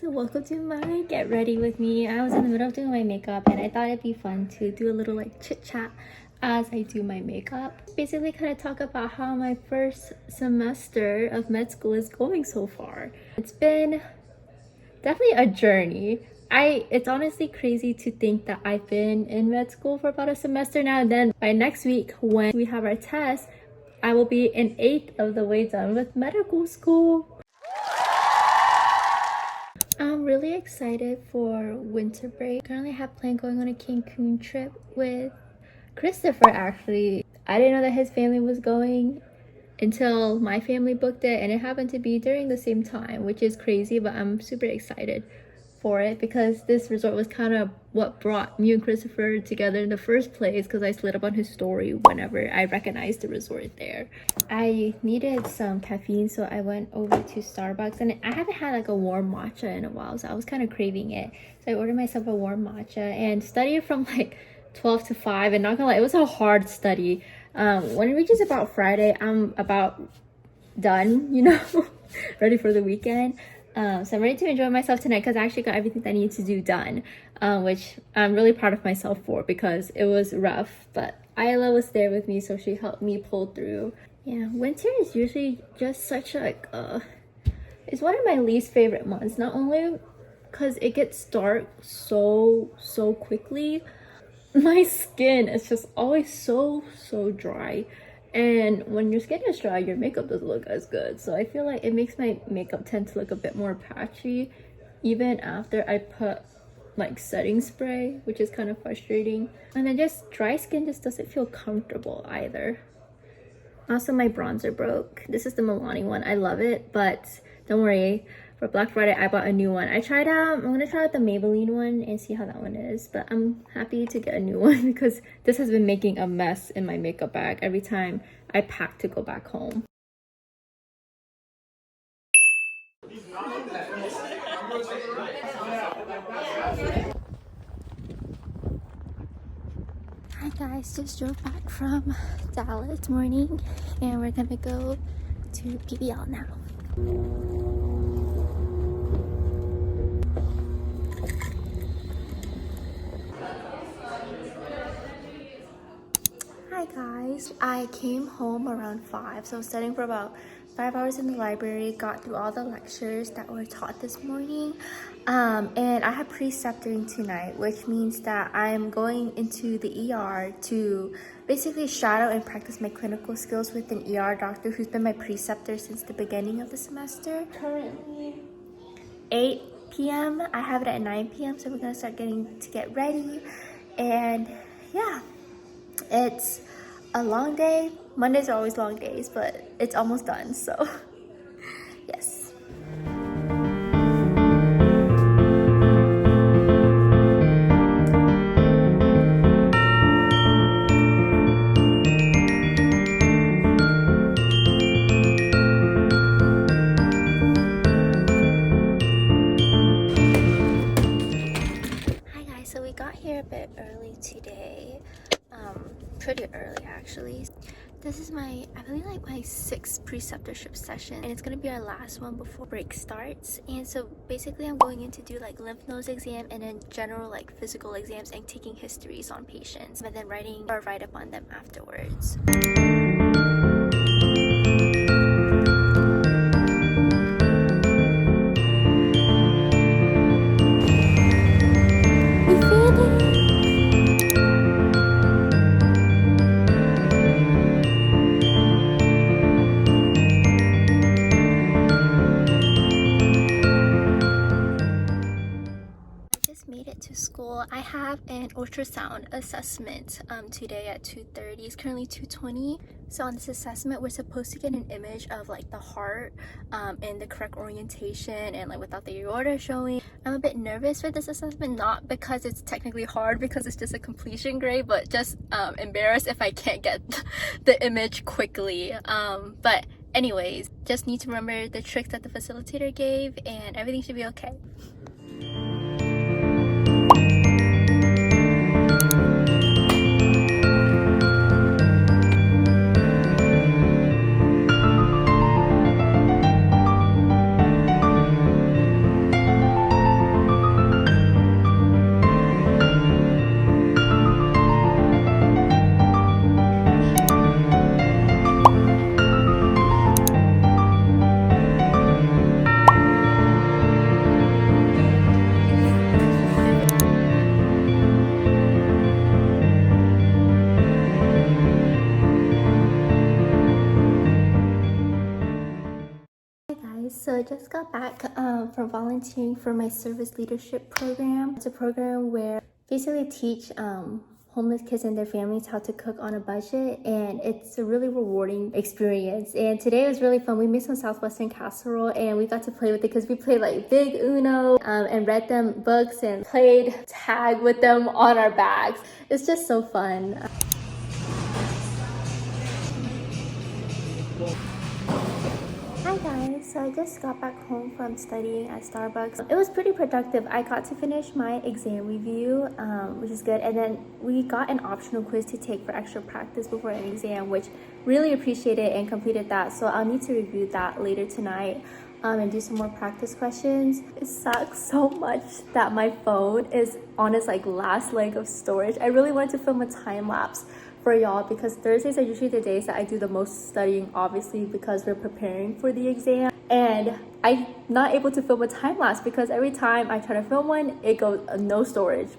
Welcome to my get ready with me. I was in the middle of doing my makeup and I thought it'd be fun to do a little like chit chat as I do my makeup. Basically kind of talk about how my first semester of med school is going so far. It's been definitely a journey. It's honestly crazy to think that I've been in med school for about a semester now, and then by next week when we have our test, I will be an 1/8 of the way done with medical school. I'm really excited for winter break. Currently have planned going on a Cancun trip with Christopher actually. I didn't know that his family was going until my family booked it, and it happened to be during the same time, which is crazy, but I'm super excited for it because this resort was kind of what brought me and Christopher together in the first place, because I slid up on his story whenever I recognized the resort there. I needed some caffeine, so I went over to Starbucks, and I haven't had like a warm matcha in a while, so I was kind of craving it. So I ordered myself a warm matcha and studied from like 12 to 5, and not gonna lie, it was a hard study. When it reaches about Friday, I'm about done, you know, ready for the weekend. So I'm ready to enjoy myself tonight because I actually got everything that I need to do done, which I'm really proud of myself for because it was rough, but Isla was there with me, so she helped me pull through. Yeah, winter is usually just such like it's one of my least favorite months, not only because it gets dark so quickly. My skin is just always so dry, and when your skin is dry, your makeup doesn't look as good. So I feel like it makes my makeup tend to look a bit more patchy even after I put like setting spray, which is kind of frustrating. And then just dry skin just doesn't feel comfortable either. Also, my bronzer broke. This is the Milani one. I love it, but don't worry, for Black Friday I bought a new one. I'm gonna try out the Maybelline one and see how that one is, but I'm happy to get a new one because this has been making a mess in my makeup bag every time I pack to go back home. Hi guys, just drove back from Dallas this morning and we're gonna go to PBL now. Hi guys, I came home around 5, so I was studying for about 5 hours in the library, got through all the lectures that were taught this morning, and I have preceptoring tonight, which means that I'm going into the ER to basically shadow and practice my clinical skills with an ER doctor who's been my preceptor since the beginning of the semester. Currently 8 p.m. I have it at 9 p.m. so we're gonna start get ready, and yeah, it's a long day. Mondays are always long days, but it's almost done, so yes. Hi guys, so we got here a bit early today. Pretty early actually. This is I believe like my 6th preceptorship session, and it's gonna be our last one before break starts. And so basically I'm going in to do like lymph nodes exam and then general like physical exams and taking histories on patients, and then writing or write up on them afterwards. Made it to school. I have an ultrasound assessment today at 2:30. It's currently 2:20. So on this assessment, we're supposed to get an image of like the heart in the correct orientation and like without the aorta showing. I'm a bit nervous for this assessment, not because it's technically hard, because it's just a completion grade, but just embarrassed if I can't get the image quickly. But anyways, just need to remember the tricks that the facilitator gave and everything should be okay. So I just got back from volunteering for my service leadership program. It's a program where basically teach homeless kids and their families how to cook on a budget, and it's a really rewarding experience. And today was really fun. We made some southwestern casserole and we got to play with it because we played like big Uno and read them books and played tag with them on our bags. It's just so fun. Hi guys, so I just got back home from studying at Starbucks. It was pretty productive. I got to finish my exam review, which is good, and then we got an optional quiz to take for extra practice before an exam, which really appreciated and completed that. So I'll need to review that later tonight and do some more practice questions. It sucks so much that my phone is on its like last leg of storage. I really wanted to film a time lapse for y'all because Thursdays are usually the days that I do the most studying, obviously because we're preparing for the exam, and I'm not able to film a time lapse because every time I try to film one, it goes no storage.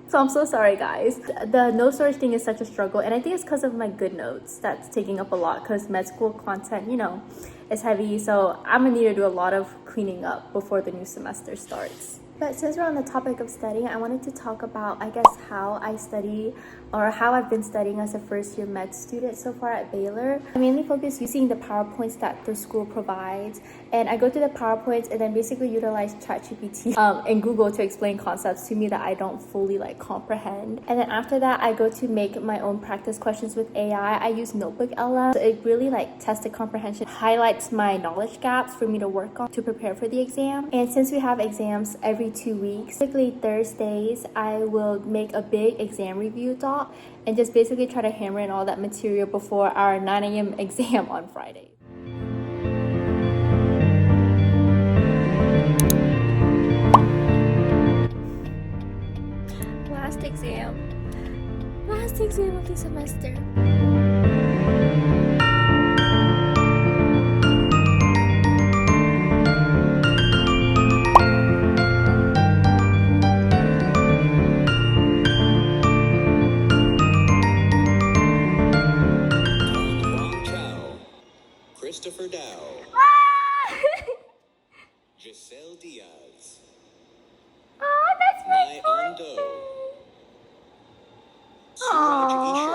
So I'm so sorry guys. The no storage thing is such a struggle, and I think it's because of my good notes that's taking up a lot, because med school content, you know, is heavy. So I'm gonna need to do a lot of cleaning up before the new semester starts. But since we're on the topic of studying, I wanted to talk about, I guess, how I study or how I've been studying as a first-year med student so far at Baylor. I mainly focus using the PowerPoints that the school provides, and I go through the PowerPoints and then basically utilize ChatGPT and Google to explain concepts to me that I don't fully like comprehend. And then after that, I go to make my own practice questions with AI. I use Notebook LM. So it really like tests the comprehension, highlights my knowledge gaps for me to work on to prepare for the exam. And since we have exams every 2 weeks, typically Thursdays, I will make a big exam review doc and just basically try to hammer in all that material before our 9 a.m. exam on Friday. Last exam of the semester. Christopher Dow. Giselle Diaz. Oh, that's my birthday. Suraj Isha.